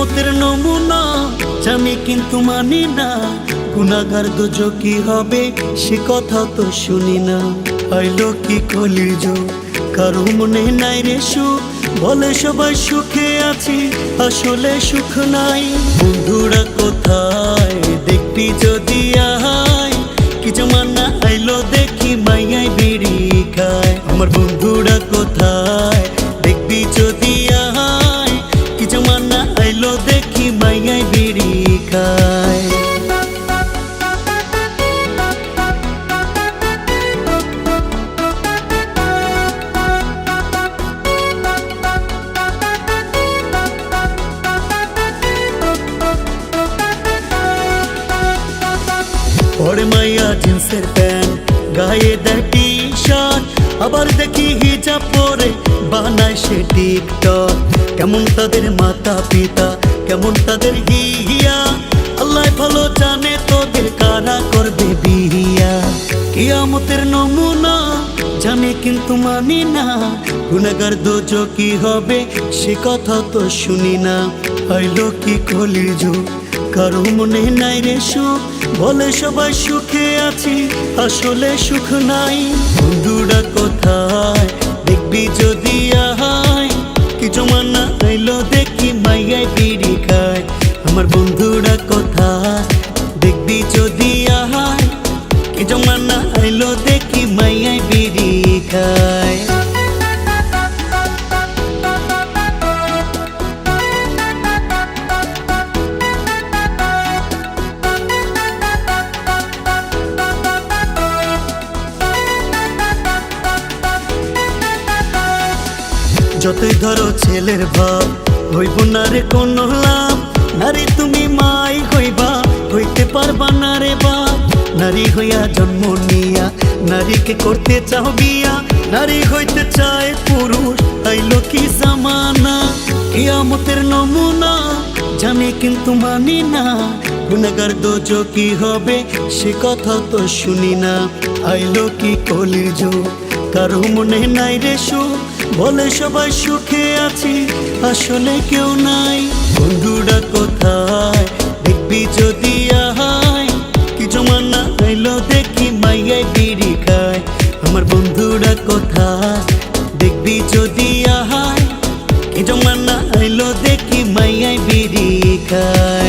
কিয়ামতের নমুনা জানি কিন্তু মানি না, গুনাহগার দোজখী হবে সে কথা তো শুনি না। আইলো কি কলিযুগ, কারো মনে নাই রে সুখ, বলে সবাই সুখে আছি আসলে সুখ নাই। বন্ধুরা কোথায় দেখবি যদি আয়, কি জমানা আইলো দেখি মাইয়াই বিড়ি খায়। আমার বন্ধুরা কোথায় দেখবি যদি আয়, কি জমানা আইলো দেখি মাইয়াই বিড়ি খায়। পরে মাইয়া জিন্সের প্যান্ট, গায়ে দেয় টি শার্ট, আবার দেখি হিজাব পরে বানায় সে টিকটক। কেমন তাদের মাতা পিতা, কেমন তাদের হিয়া, আল্লাহ ভালো জানে তোদের কারা করবে বিয়া। কিয়ামতের নমুনা জানি কিন্তু মানি না, গুনাহগার দোজখী হবে সে কথা তো শুনি না। আইলো কি কলিযুগ, কারো মনে নাই রে সুখ, বলে সবাই সুখে আছি আসলে সুখ নাই। বন্ধুরা কোথায় দেখবি যদি আয়, কি জমানা আইলো দেখি মাইয়াই বিড়ি খায়। আমার বন্ধুরা কোথায় দেখবি যদি আয়, কি জমানা আইলো দেখি মাইয়াই বিড়ি খায়। যতই ধরো ছেলের ভাব, হইব না রে কোনো লাভ। নারী তুমি মাই হইবা, হইতে পারবা না রে বাপ। নারী হইয়া জন্ম নিয়া নারীকে করতে চাও বিয়া, নারী হইতে চায় পুরুষ, আইলো কি জামানা। কিয়ামতের নমুনা জানি কিন্তু মানি না, গুনাহগার দোজখী হবে সে কথা তো শুনি না। আইলো কি কলিযুগ, কারো মনে নাই রে সুখ, বলে সবাই সুখে আছি আসলে কেউ নাই। বন্ধুরা কোথায় দেখবি যদি আয়, কি জমানা আইলো দেখি মাইয়াই বিড়ি খায়। আমার বন্ধুরা কোথায় দেখবি যদি আয়, কি জমানা আইলো দেখি মাইয়াই বিড়ি খায়।